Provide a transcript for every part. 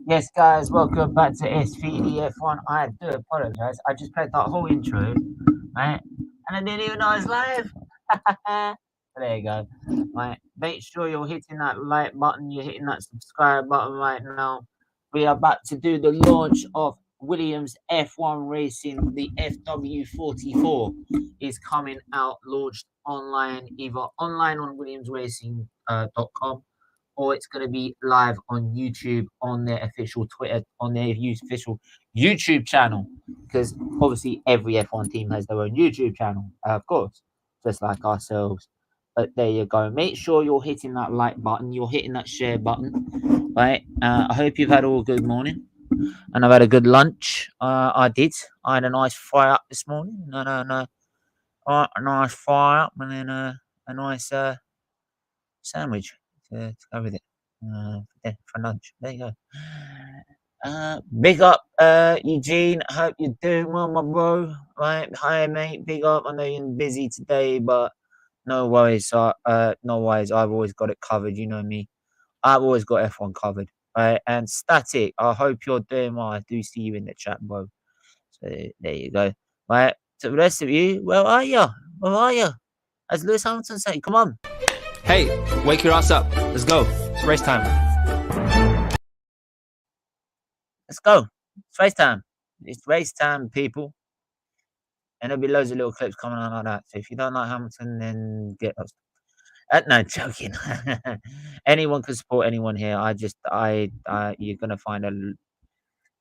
Yes, guys, welcome back to SFeatleyTV. I do apologize. I just played that whole intro, right? And I didn't even know I was live. There you go. Right. Make sure you're hitting that like button, you're hitting that subscribe button right now. We are about to do the launch of Williams F1 Racing. The FW44 is coming out, launched online, either online on WilliamsRacing.com or it's going to be live on YouTube on their official Twitter, on their official YouTube channel. Because obviously every F1 team has their own YouTube channel, of course, just like ourselves. But there you go. Make sure you're hitting that like button, you're hitting that share button, right? I hope you've had all a good morning and I've had a good lunch. I did. I had a nice fry up this morning. No. A nice fry up and then a nice sandwich to go with it for lunch. There you go. Big up, Eugene. Hope you're doing well, my bro. Right, hi, mate. Big up. I know you're busy today, but no worries. No worries. I've always got it covered. You know me. I've always got F1 covered. Right, and Static. I hope you're doing well. I do see you in the chat, bro. So there you go. Right, to the rest of you, where are you? Where are you? As Lewis Hamilton say, come on. Hey, wake your ass up. Let's go. It's race time. Let's go. It's race time. It's race time, people. And there'll be loads of little clips coming on like that. So if you don't like Hamilton, then get lost. No, joking. Anyone can support anyone here. You're gonna find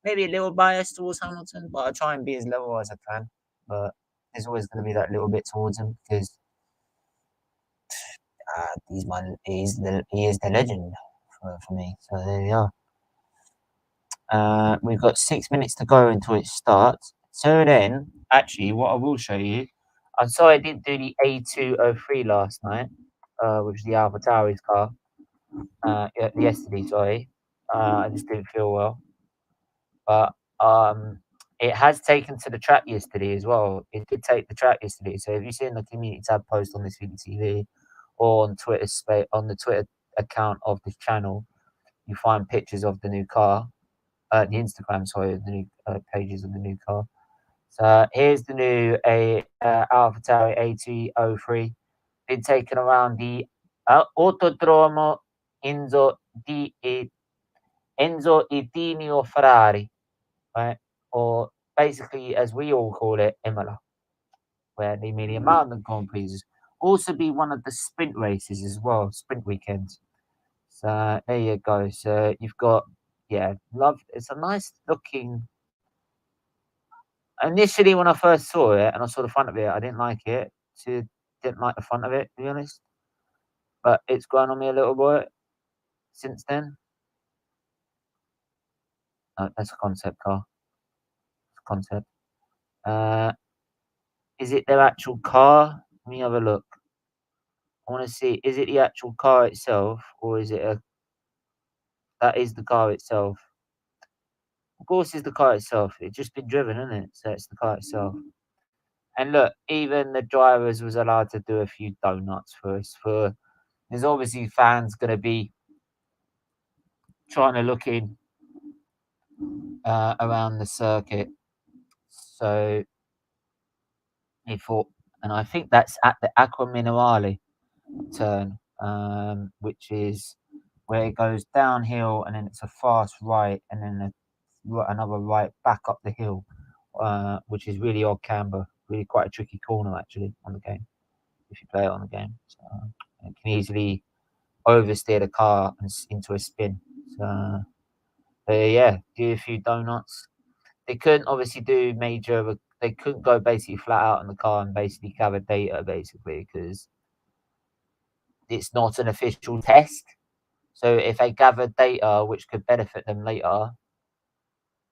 maybe a little bias towards Hamilton, but I try and be as level as I can. But there's always gonna be that little bit towards him because he is the legend for me. So there we are. We've got 6 minutes to go until it starts. So then, actually, what I will show you, I'm sorry I didn't do the A203 last night, which is the AlphaTauri's car. Yesterday, sorry. I just didn't feel well. But it has taken to the track yesterday as well. It did take the track yesterday. So if you see in the community tab post on this TV or on Twitter on the Twitter account of this channel, you find pictures of the new car. The Instagram, sorry, the new pages of the new car. So here's the new AlphaTauri A203. Been taken around the Autodromo Enzo Itinio Ferrari, right? Or basically, as we all call it, Imola, where the Emilia Mountain Grand Prix is also be one of the sprint races as well, sprint weekends. So there you go. So you've got, it's a nice looking. Initially, when I first saw it and I saw the front of it, I didn't like it. Didn't like the front of it, to be honest. But it's grown on me a little bit since then. Oh, that's a concept car. Concept. Is it their actual car? Let me have a look. I want to see. Is it the actual car itself, or is it that is the car itself? Of course, it's the car itself. It's just been driven, isn't it? So it's the car itself. And look, even the drivers was allowed to do a few donuts for us. There's obviously fans going to be trying to look in around the circuit. So he thought, and I think that's at the Acqua Minerale turn, which is where it goes downhill and then it's a fast right and then another right back up the hill, which is really odd camber, really quite a tricky corner actually on the game if you play it on the game. So it can easily oversteer the car into a spin. So yeah, do a few donuts. They couldn't obviously do major. They couldn't go basically flat out in the car and basically gather data basically because it's not an official test. So if they gather data which could benefit them later,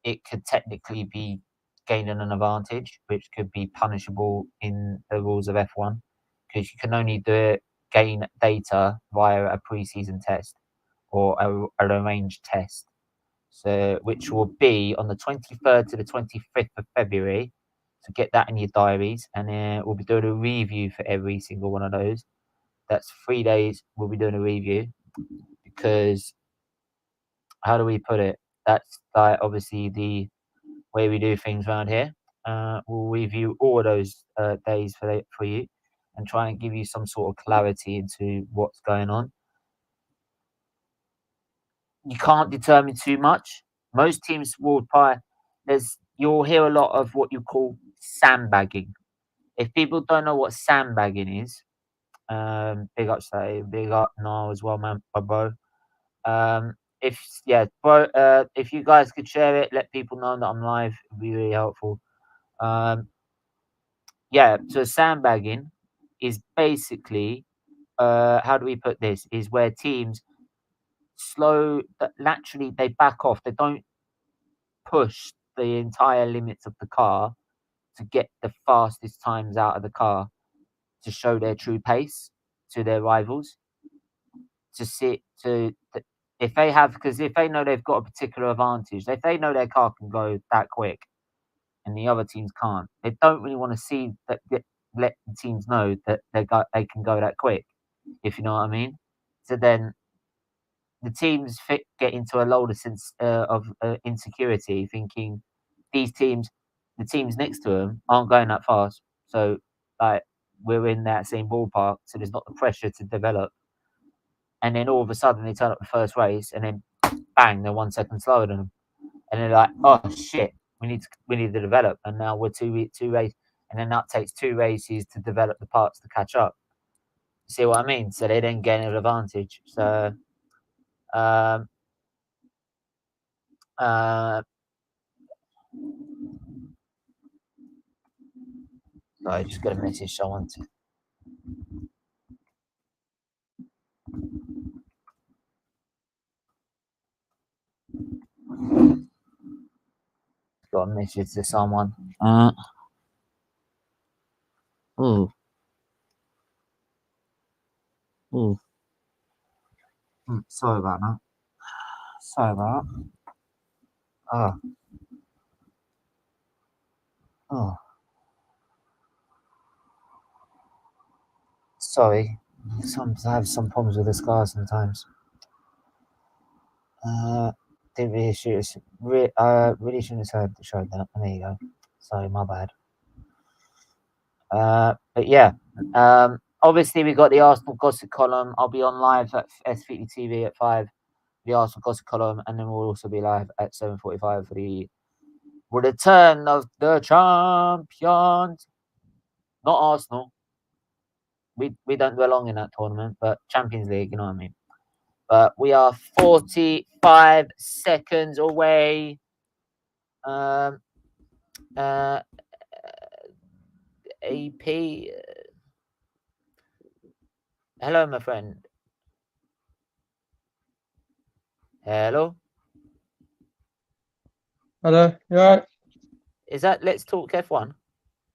it could technically be gaining an advantage, which could be punishable in the rules of F1 because you can only gain data via a pre-season test or an arranged test. So which will be on the 23rd to the 25th of February. So get that in your diaries, and then we'll be doing a review for every single one of those. That's 3 days. We'll be doing a review because how do we put it? that's like obviously the way we do things around here. We'll review all of those days for you and try and give you some sort of clarity into what's going on. You can't determine too much. Most teams will you'll hear a lot of what you call sandbagging. If people don't know what sandbagging is, big up Say, big up now as well, man, bro. If you guys could share it, let people know that I'm live. It'd be really helpful. So sandbagging is basically how do we put this? Is where teams naturally they back off. They don't push the entire limits of the car to get the fastest times out of the car to show their true pace to their rivals. If they know they've got a particular advantage, if they know their car can go that quick and the other teams can't, they don't really want to see that. Let the teams know that they can go that quick, if you know what I mean. So then the teams get into a load of insecurity, thinking the teams next to them aren't going that fast. So like we're in that same ballpark, so there's not the pressure to develop. And then all of a sudden they turn up the first race, and then bang, they're 1 second slower than them, and they're like, "Oh shit, we need to develop." And now we're two races, and then that takes 2 races to develop the parts to catch up. See what I mean? So they then gain an advantage. So, I just got a message someone to. Got a message to someone. Sorry about that. Sorry about that. Sorry. I have some problems with this car sometimes. Didn't really shoot. Really shouldn't have showed that. There you go. Sorry, my bad. But yeah. Obviously we got the Arsenal gossip column. I'll be on live at SFeatleyTV at 5. The Arsenal gossip column, and then we'll also be live at 7:45 for the return of the champions. Not Arsenal. We don't belong in that tournament, but Champions League, you know what I mean. But we are 45 seconds away. AP. Hello, my friend. Hello. Hello, you alright? Is that Let's Talk F1?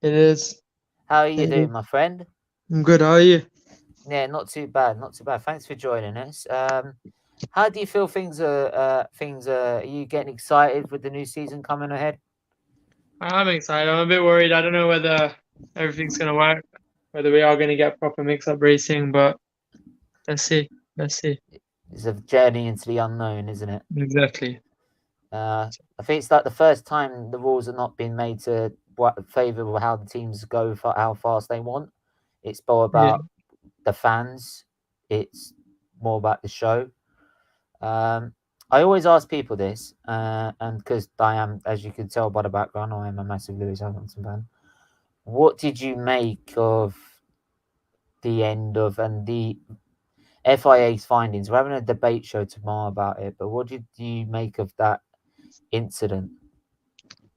It is. How are you doing, my friend? I'm good. How are you? Yeah, not too bad. Not too bad. Thanks for joining us. How do you feel things are? Are you getting excited with the new season coming ahead? I'm excited. I'm a bit worried. I don't know whether everything's going to work, whether we are going to get proper mix-up racing, but let's see. It's a journey into the unknown, isn't it? Exactly. I think it's like the first time the rules have not been made to favour how the teams go for how fast they want. It's more about the fans. It's more about the show. I always ask people this, and because I am, as you can tell by the background, I am a massive Lewis Hamilton fan. What did you make of the end of and the FIA's findings? We're having a debate show tomorrow about it, but what did you make of that incident?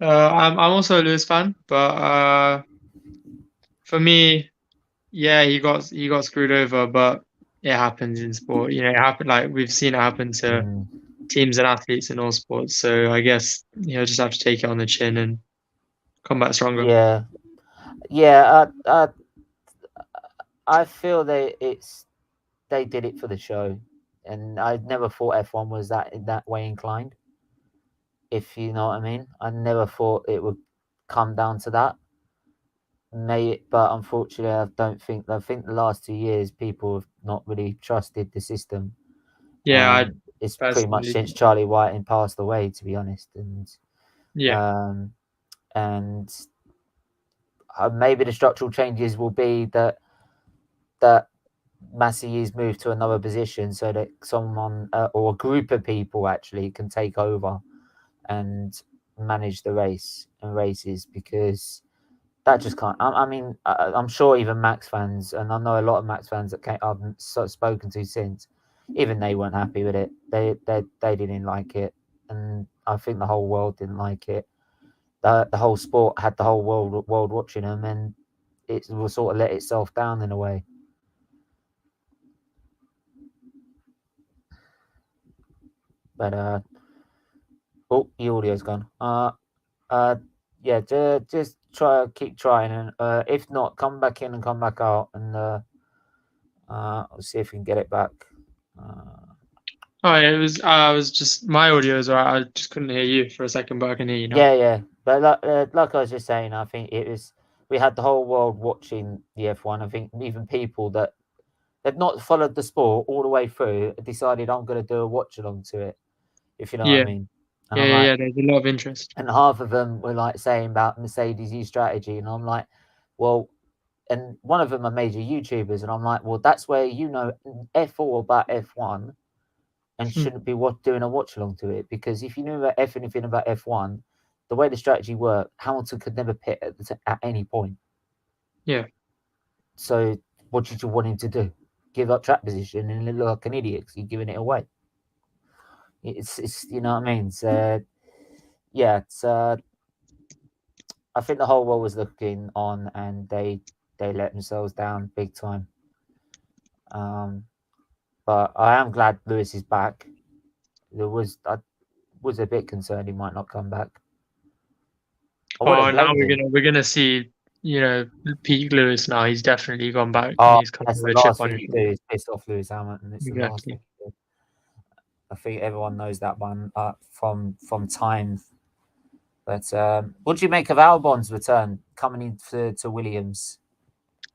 I'm also a Lewis fan, but for me, yeah, he got screwed over, but it happens in sport. You know, it happened. Like we've seen it happen to teams and athletes in all sports. So I guess just have to take it on the chin and come back stronger. Yeah. I feel they did it for the show, and I never thought F1 was that way inclined. If you know what I mean, I never thought it would come down to that. But unfortunately, I think the last 2 years people have not really trusted the system. Yeah, it's pretty much since Charlie Whiting passed away, to be honest, and maybe the structural changes will be that Massey is moved to another position so that someone or a group of people actually can take over and manage the races, because that just can't. I mean, I'm sure even Max fans, and I know a lot of Max fans that I've spoken to since, even they weren't happy with it. They didn't like it, and I think the whole world didn't like it. The whole sport had the whole world watching them, and it will sort of let itself down in a way. But oh, the audio's gone. Yeah, just keep trying, and if not, come back in and come back out, and we'll see if we can get it back. I was just, my audio is alright. I just couldn't hear you for a second, but I can hear you now. Yeah. But like I was just saying, I think we had the whole world watching the F1. I think even people that had not followed the sport all the way through decided I'm going to do a watch along to it, if you know what I mean. And yeah, there's a lot of interest. And half of them were like saying about Mercedes' strategy, and I'm like, well, and one of them are major YouTubers, and I'm like, well, that's where you know F4 about F1 and shouldn't be doing a watch along to it, because if you knew about anything about F1, the way the strategy worked, Hamilton could never pit at any point. Yeah. So what did you want him to do? Give up track position and look like an idiot because you're giving it away. It's you know what I mean. So yeah, it's I think the whole world was looking on, and they let themselves down big time. But I am glad Lewis is back. I was a bit concerned he might not come back. Oh, now we're gonna see, you know, peak Lewis now. He's definitely gone back. Oh, and he's come that's with the a last chip on thing his you do is piss off Lewis Hamilton. It's the last exactly. thing you do. I think everyone knows that one from time. But what do you make of Albon's return coming into Williams?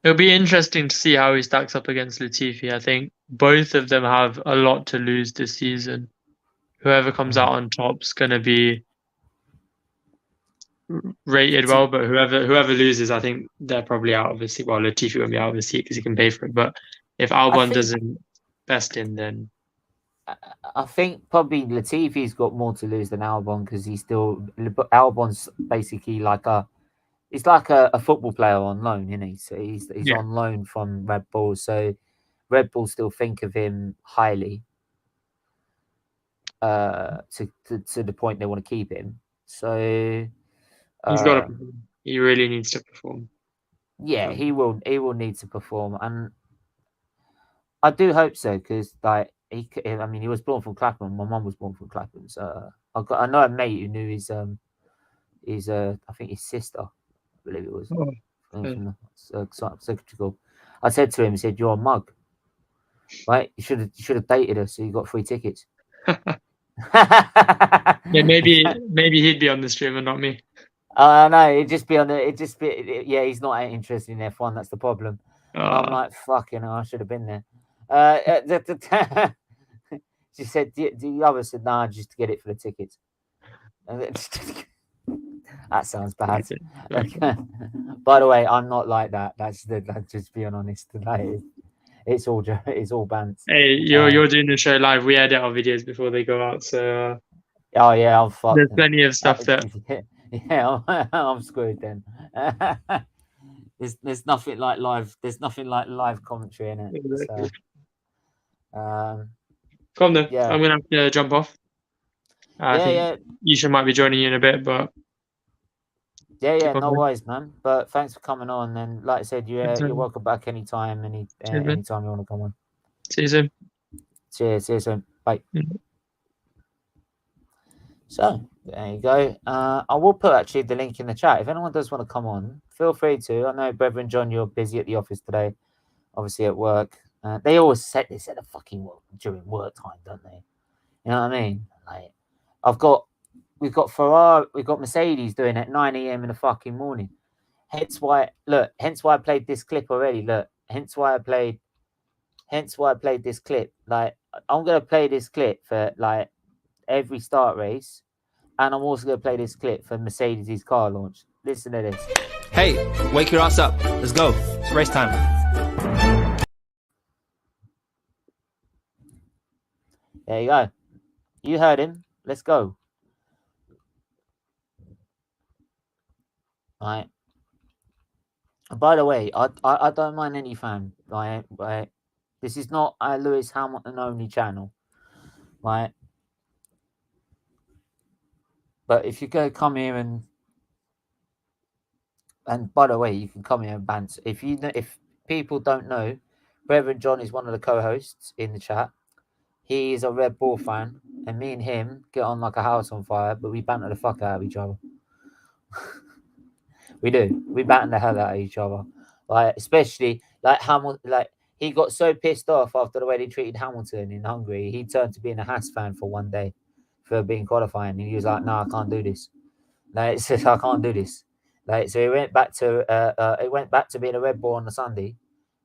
It'll be interesting to see how he stacks up against Latifi. I think both of them have a lot to lose this season. Whoever comes out on top's going to be rated well, but whoever loses, I think they're probably out of the seat. Well, Latifi won't be out of the seat because he can pay for it. But if Albon doesn't best in, then I think probably Latifi's got more to lose than Albon, because Albon's basically like he's like a football player on loan, isn't he? So he's on loan from Red Bull. So Red Bull still think of him highly, to the point they want to keep him. So he's got to perform. He really needs to perform. Yeah, he will need to perform, and I do hope so, because like he was born from Clapham. My mum was born from Clapham, so I know a mate who knew his I think his sister, I believe it was. From the I said to him, he said, "You're a mug, right? You should have dated her, so you got free tickets." Yeah, maybe he'd be on the stream and not me. No, he's not interested in F1. That's the problem. And I'm like, fucking hell, I should have been there. She said, the other said, nah, just to get it for the tickets. That sounds bad. By the way, I'm not like that. That's just being honest. It's all bants. Hey, you're doing the show live. We edit our videos before they go out, so oh yeah, I'm fucked. There's plenty of stuff that yeah, I'm screwed then. There's nothing like live. There's nothing like live commentary in it. Exactly. So, come then. Yeah. I'm gonna have to jump off. I think Isha might be joining you in a bit, but no worries, man. But thanks for coming on, and like I said, you're welcome back anytime. Anytime you want to come on. See you soon. Cheers. See you soon. Bye. So there you go. I will put actually the link in the chat. If anyone does want to come on, feel free to. I know Brethren John, you're busy at the office today, obviously at work. They always said a fucking work during work time, don't they? You know what I mean? Like we've got Ferrari, we've got Mercedes doing it at 9 a.m. in the fucking morning. Hence why I played this clip already. Look, hence why I played Hence why I played this clip. Like, I'm gonna play this clip for like every start race, and I'm also gonna play this clip for Mercedes' car launch. Listen to this. Hey, wake your ass up. Let's go. It's race time. There you go. You heard him. Let's go. Right. By the way, I don't mind any fan. Right. This is not a Lewis Hamilton only channel. Right. But if you go come here and by the way, you can come here and bounce. If people don't know, Reverend John is one of the co-hosts in the chat. He is a Red Bull fan, and me and him get on like a house on fire, but we banter the fuck out of each other. We do. We banter the hell out of each other. Like, especially like Hamilton. Like, he got so pissed off after the way they treated Hamilton in Hungary, he turned to being a Haas fan for one day for being qualifying, and he was like, "No, I can't do this. Like, it's just, I can't do this." Like, so he went back to being a Red Bull on the Sunday,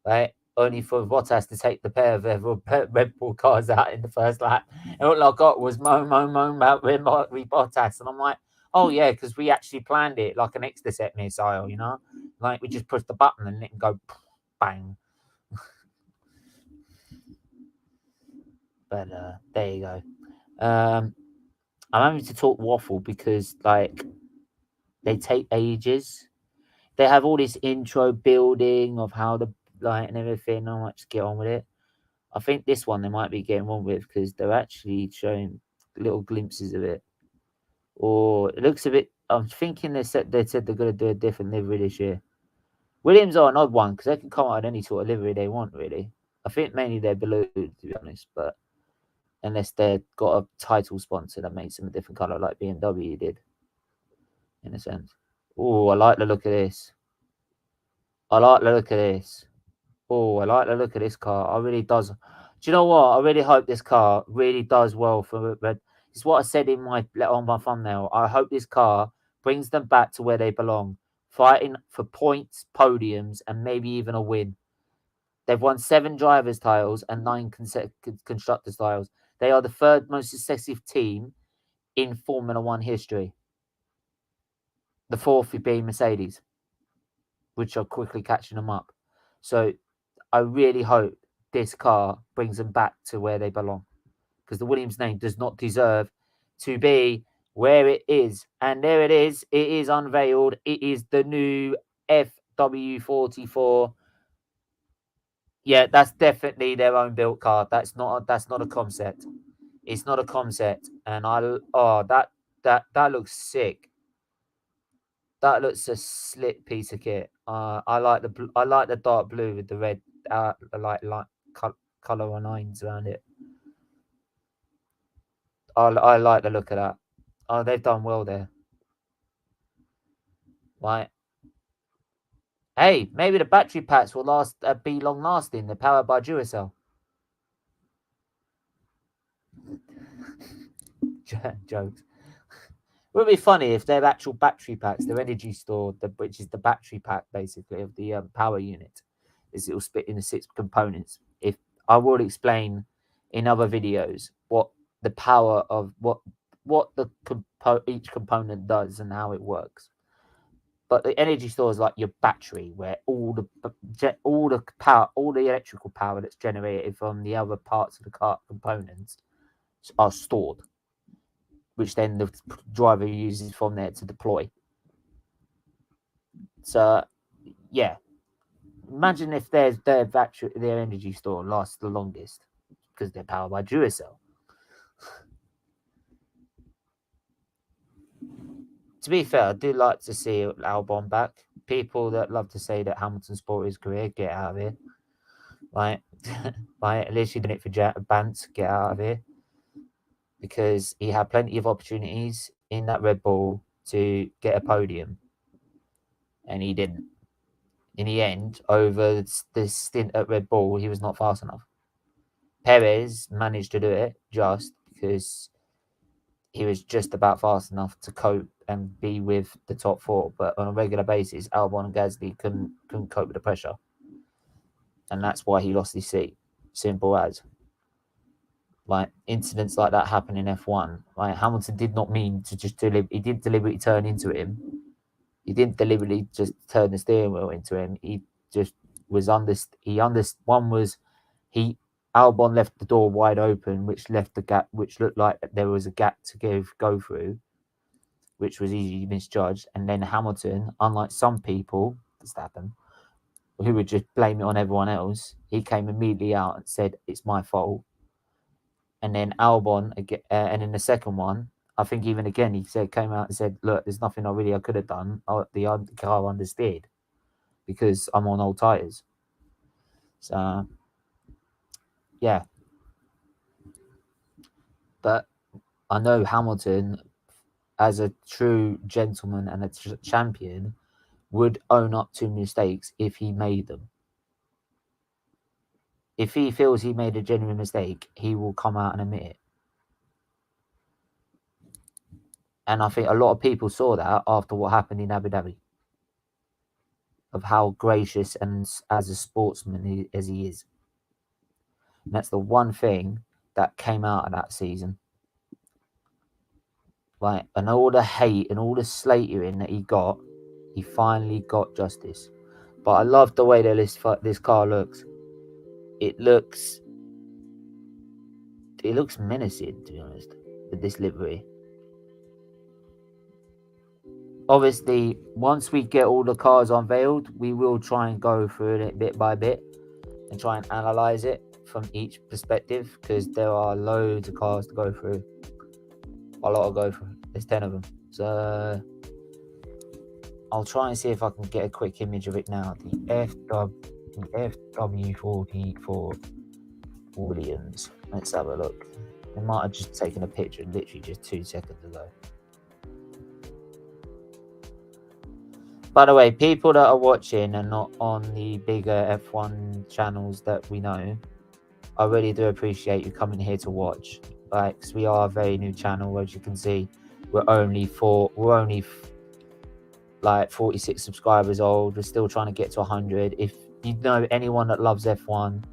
right? Only for Bottas to take the pair of Red Bull cars out in the first lap. And all I got was moan about Bottas. And I'm like, oh, yeah, because we actually planned it like an Exocet missile, you know? Like, we just push the button and it can go bang. But there you go. I'm having to talk waffle because, like, they take ages. They have all this intro building of how the light and everything. I might just get on with it. I think this one they might be getting on with because they're actually showing little glimpses of it. Or it looks a bit. I'm thinking they said they're going to do a different livery this year. Williams are an odd one because they can come out in any sort of livery they want. Really, I think mainly they're blue to be honest, but unless they've got a title sponsor that makes them a different color, like BMW did, in a sense. Oh, I like the look of this. I like the look of this. Oh, I like the look of this car. I really does. Do you know what? I really hope this car really does well for Red. It's what I said on my thumbnail. I hope this car brings them back to where they belong, fighting for points, podiums, and maybe even a win. They've won 7 drivers' titles and 9 constructors' titles. They are the 3rd most successive team in Formula One history. The 4th being Mercedes, which are quickly catching them up. So I really hope this car brings them back to where they belong, because the Williams name does not deserve to be where it is. And there it is. It is unveiled. It is the new FW44. Yeah, that's definitely their own built car. That's not a concept. It's not a concept. And that looks sick. That looks a slick piece of kit. I like the dark blue with the red like color lines around it. I like the look of that. Oh, they've done well there. Right. Hey, maybe the battery packs will be long lasting. They're powered by Duracell. Jokes. It would be funny if their actual battery packs, their energy store, which is the battery pack basically of the power unit, is it will split into 6 components. If I will explain in other videos what the power of what each component does and how it works. But the energy store is like your battery, where all the power, all the electrical power that's generated from the other parts of the car components are stored, which then the driver uses from there to deploy. So, yeah, imagine if their energy store lasts the longest because they're powered by Duracell. To be fair, I do like to see Albon back. People that love to say that Hamilton spoiled his career, get out of here. Right? Right? At least you're doing it for Bant, get out of here. Because he had plenty of opportunities in that Red Bull to get a podium. And he didn't. In the end, over this stint at Red Bull, he was not fast enough. Perez managed to do it just because he was just about fast enough to cope and be with the top 4. But on a regular basis, Albon and Gasly couldn't cope with the pressure. And that's why he lost his seat. Simple as. Like, incidents like that happen in F1. Like, Hamilton did not mean to just he didn't deliberately turn into him. He didn't deliberately just turn the steering wheel into him. He just was Albon left the door wide open, which left the gap, which looked like there was a gap to go through, which was easily misjudged. And then Hamilton, unlike some people, Verstappen, who would just blame it on everyone else, he came immediately out and said, "It's my fault." And then Albon, and in the second one, I think even again, came out and said, "Look, there's nothing I could have done. The car understeered because I'm on old tyres." So, yeah. But I know Hamilton, as a true gentleman and a champion, would own up to mistakes if he made them. If he feels he made a genuine mistake, he will come out and admit it. And I think a lot of people saw that after what happened in Abu Dhabi, of how gracious and as a sportsman as he is. And that's the one thing that came out of that season. Like, and all the hate and all the slating that he finally got justice. But I love the way that this car looks. It looks menacing, to be honest, with this livery. Obviously, once we get all the cars unveiled, we will try and go through it bit by bit and try and analyze it from each perspective, because there are loads of cars to go through. A lot to go through. There's 10 of them. So I'll try and see if I can get a quick image of it now. The FW44 Williams. Let's have a look. They might have just taken a picture literally just 2 seconds ago. By the way, people that are watching and not on the bigger F1 channels that we know, I really do appreciate you coming here to watch. Like, 'cause we are a very new channel, as you can see. We're only 46 subscribers old. We're still trying to get to 100. If you know anyone that loves F1,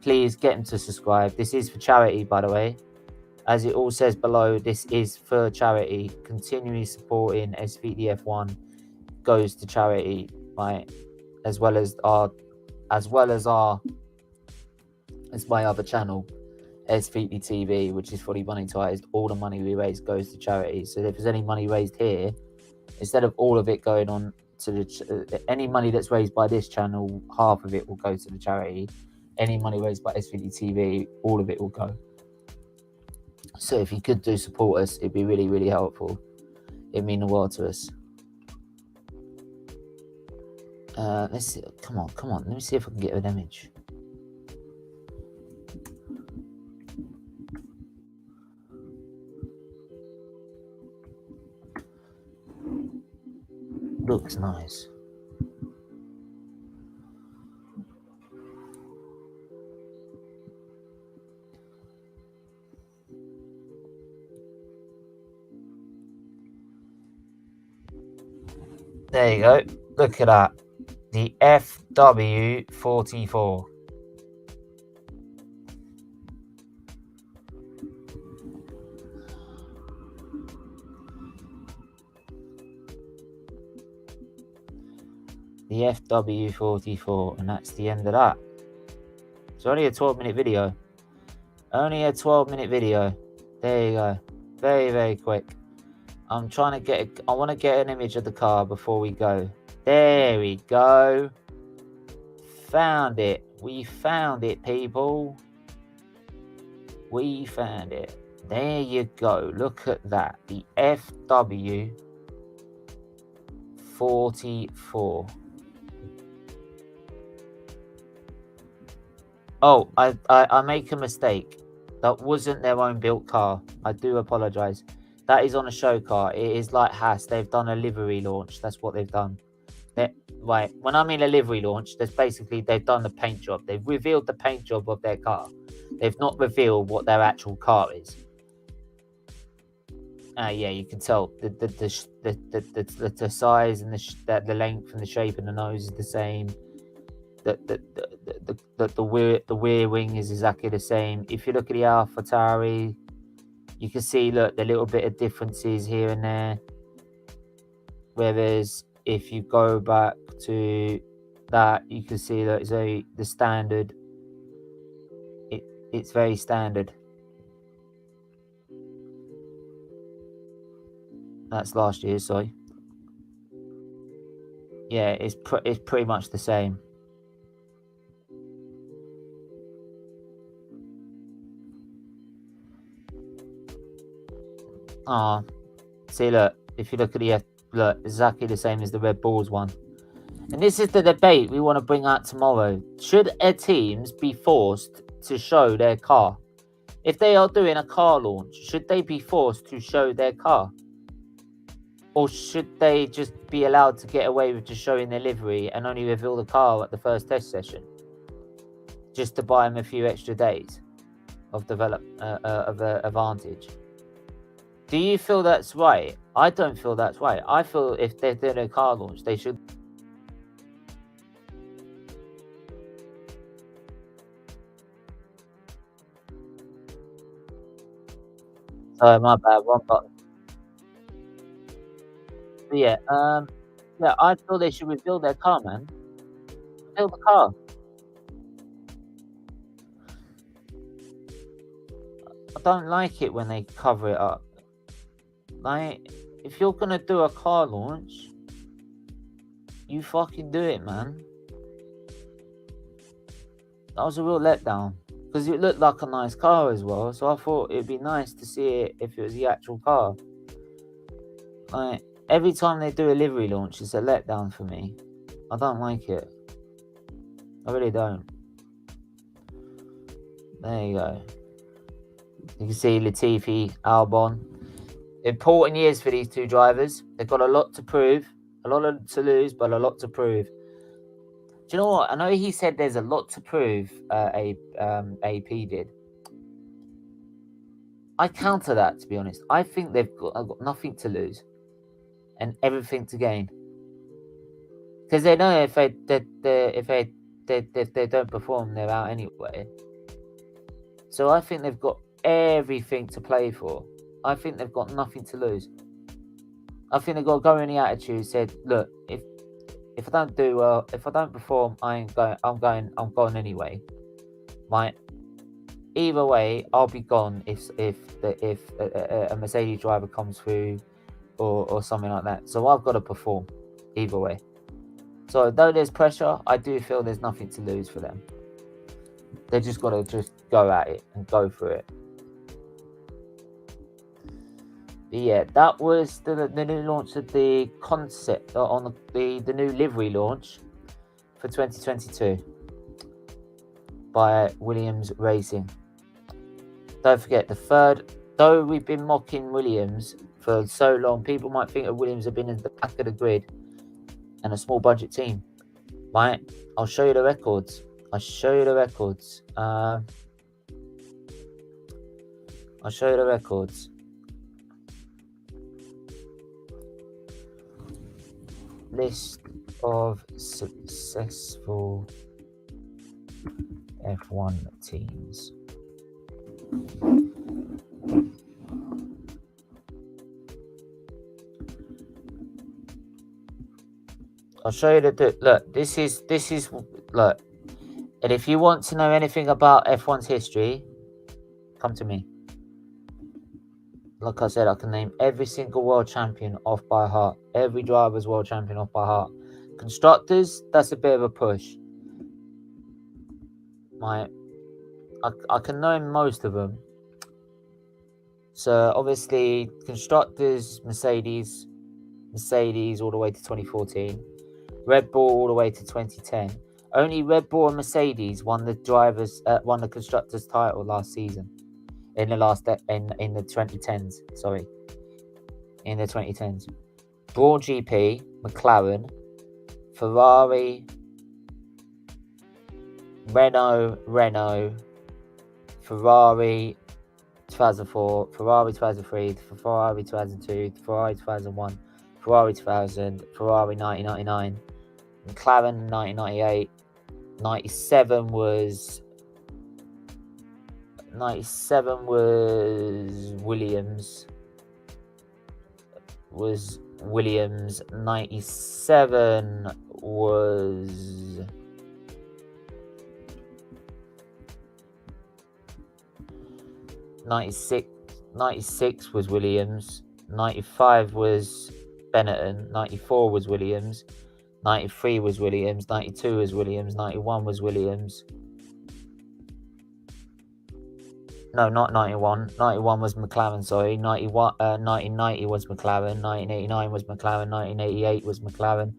please get them to subscribe. This is for charity, by the way. As it all says below, this is for charity. Continually supporting SFeatley F1 goes to charity, right? As my other channel, SFeatleyTV, which is fully monetized. All the money we raise goes to charity. So if there's any money raised here, instead of all of it going on to any money that's raised by this channel, half of it will go to the charity. Any money raised by SFeatleyTV, all of it will go. So if you could do support us, it'd be really, really helpful. It'd mean the world to us. Let's see. Come on. Let me see if I can get an image. Looks nice. There you go. Look at that. The FW44. The FW44, and that's the end of that. It's only a 12-minute video. Only a 12-minute video. There you go. Very, very quick. I'm trying to I want to get an image of the car before we go. There we go. Found it. We found it, people. We found it. There you go. Look at that. The FW44. Oh, I make a mistake. That wasn't their own built car. I do apologize. That is on a show car. It is like Haas. They've done a livery launch. That's what they've done. Right. When I mean a livery launch, that's basically they've done the paint job. They've revealed the paint job of their car. They've not revealed what their actual car is. Yeah, you can tell the size and the length and the shape and the nose is the same. the rear wing is exactly the same. If you look at the AlphaTauri, you can see, look, the little bit of differences here and there. Whereas if you go back to that, you can see that the standard. It's very standard. That's last year, sorry. Yeah, it's pretty much the same. See, look, if you look at the look, exactly the same as the Red Bulls one. And this is the debate we want to bring out tomorrow. Should teams be forced to show their car? If they are doing a car launch, should they be forced to show their car? Or should they just be allowed to get away with just showing their livery and only reveal the car at the first test session? Just to buy them a few extra days of advantage. Do you feel that's right? I don't feel that's right. I feel if they're doing a car launch, they should. Sorry, my bad. Wrong button. But yeah, I feel they should reveal their car, man. Reveal the car. I don't like it when they cover it up. Like, if you're gonna do a car launch, you fucking do it, man. That was a real letdown. Because it looked like a nice car as well, so I thought it'd be nice to see it if it was the actual car. Like, every time they do a livery launch, it's a letdown for me. I don't like it. I really don't. There you go. You can see Latifi, Albon. Important years for these two drivers. They've got a lot to prove, a lot to lose, but a lot to prove. Do you know what? I know he said there's a lot to prove. AP did. I counter that, to be honest. I think they've got nothing to lose and everything to gain, because they know if they don't perform, they're out anyway. So I think they've got everything to play for. I think they've got nothing to lose. I think they've got to go in the attitude, said, look, if I don't do well, if I don't perform, I'm gone anyway. Right? Either way, I'll be gone if a Mercedes driver comes through or something like that. So I've got to perform either way. So though there's pressure, I do feel there's nothing to lose for them. They just got to just go at it and go for it. But yeah, that was the new launch of the concept on the new livery launch for 2022 by Williams Racing. Don't forget, the third, though we've been mocking Williams for so long, people might think that Williams have been in the back of the grid and a small budget team. Right? I'll show you the records. I'll show you the records. List of successful F1 teams. I'll show you the look. This is look. And if you want to know anything about F1's history, come to me. Like I said, I can name every single world champion off by heart. Every driver's world champion off by heart. Constructors, that's a bit of a push. I can name most of them. So obviously, constructors, Mercedes all the way to 2014. Red Bull all the way to 2010. Only Red Bull and Mercedes won the constructors title last season. In the 2010s, sorry. In the 2010s. Brawl GP, McLaren, Ferrari, Renault, Ferrari 2004, Ferrari 2003, Ferrari 2002, Ferrari 2001, Ferrari 2000, Ferrari 1999, McLaren 1998, 97 was Williams. 97 was 96 was Williams. 95 was Benetton. 94 was Williams. 93 was Williams. 92 was Williams. 91 was Williams. No, not 91. 91 was McLaren, sorry. 1990 was McLaren. 1989 was McLaren. 1988 was McLaren.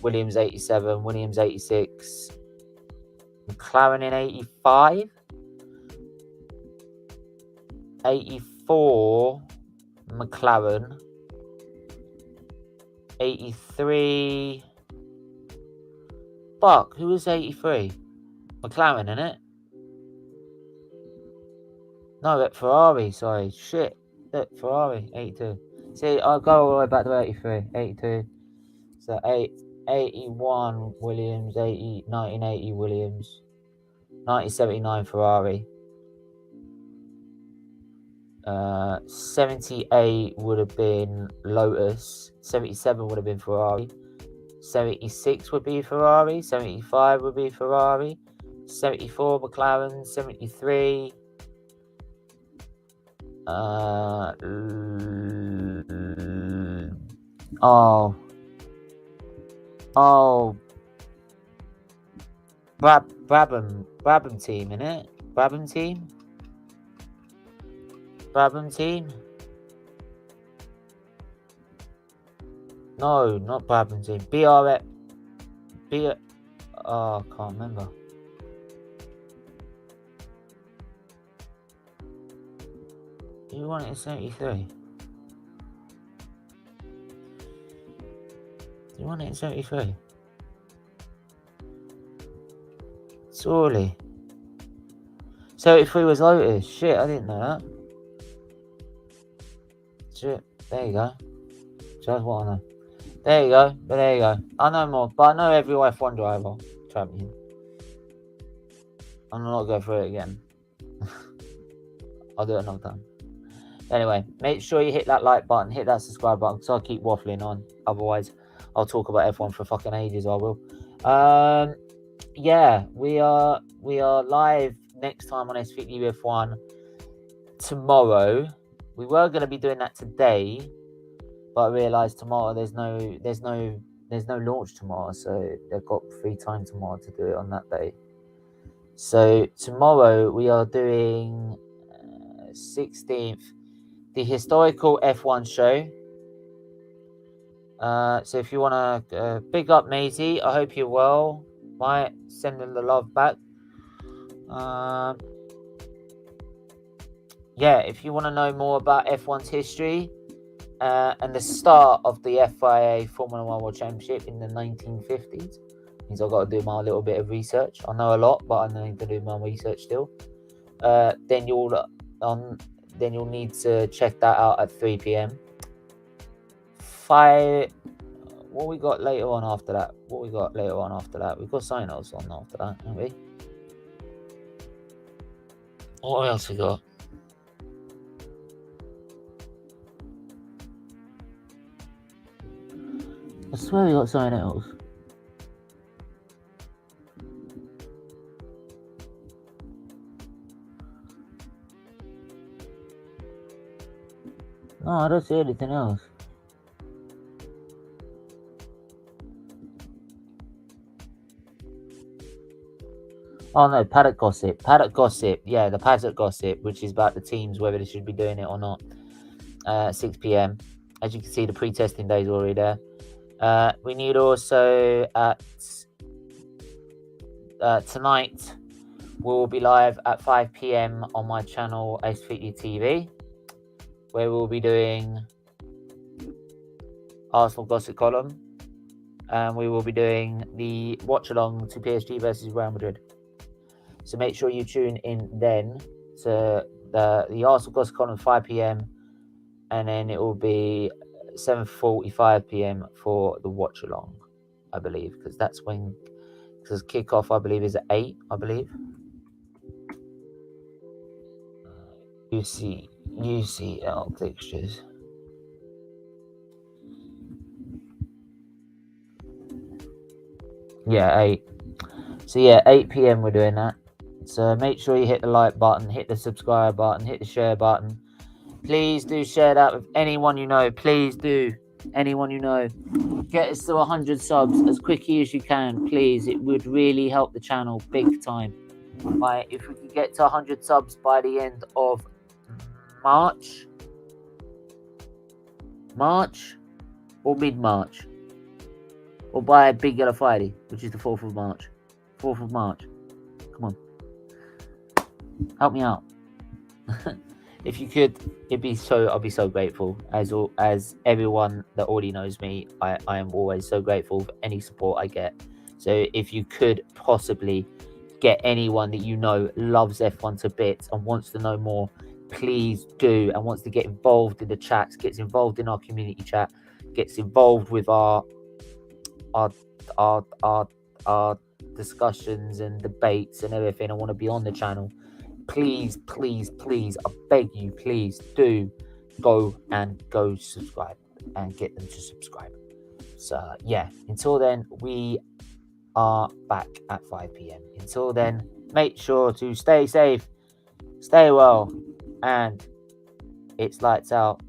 Williams 87. Williams 86. McLaren in 85. 84. McLaren. 83. Fuck, who was 83? McLaren, innit? No, at Ferrari, sorry. Shit. Look, Ferrari, 82. See, I'll go all the way back to 83. 82. So 81 Williams, 1980 Williams, 1979 Ferrari. 78 would have been Lotus. 77 would have been Ferrari. 76 would be Ferrari. 75 would be Ferrari. 74 McLaren. 73 Brabham team, innit? Brabham team? No, not Brabham team. I can't remember. Who won it in 73? Who won it in 73? Surely. 73 was Lotus. Shit, I didn't know that. Shit, there you go. Just what I know. There you go. But there you go. I know more, but I know every F1 driver champion. I'm not going to go through it again. I'll do it another time. Anyway, make sure you hit that like button, hit that subscribe button, because I'll keep waffling on. Otherwise, I'll talk about F1 for fucking ages. I will. Yeah, we are live next time on SFeatleyTV F1 tomorrow. We were going to be doing that today, but I realised tomorrow there's no launch tomorrow, so they've got free time tomorrow to do it on that day. So tomorrow we are doing 16th. The historical F1 show. So if you want to big up Maisie, I hope you're well. Right, sending the love back. Yeah, if you want to know more about F1's history and the start of the FIA Formula 1 World Championship in the 1950s, means I've got to do my little bit of research. I know a lot, but I need to do my research still. Then you'll need to check that out at 3 p.m. What we got later on after that? We've got something else on after that, haven't we? What else we got? I swear we got something else. No, I don't see anything else. Oh no, paddock gossip. Yeah, the paddock gossip, which is about the teams, whether they should be doing it or not. 6 p.m. As you can see, the pre-testing day is already there. We need also at tonight, we will be live at 5 p.m. on my channel, SFeatleyTV, where we'll be doing Arsenal gossip column, and we will be doing the watch-along to PSG versus Real Madrid. So make sure you tune in then to the Arsenal gossip column 5 p.m. and then it will be 7:45 p.m. for the watch-along, I believe, because that's when because kickoff, I believe, is at 8, I believe. UCL fixtures. Yeah, 8. So yeah, 8 p.m. we're doing that. So make sure you hit the like button, hit the subscribe button, hit the share button. Please do share that with anyone you know. Please do. Anyone you know. Get us to 100 subs as quickly as you can, please. It would really help the channel big time. Right, if we could get to 100 subs by the end of March or mid-March, or by Big Yellow Friday, which is the 4th of March. 4th of March. Come on. Help me out. If you could, I'll be so grateful. As everyone that already knows me, I am always so grateful for any support I get. So if you could possibly get anyone that you know loves F1 to bits and wants to know more, please do, and wants to get involved in the chats, gets involved in our community chat, gets involved with our discussions and debates and everything. I want to be on the channel. Please, please, please, I beg you, please do go subscribe and get them to subscribe. So yeah, until then, we are back at 5 p.m. Until then, make sure to stay safe, stay well, and it's lights out.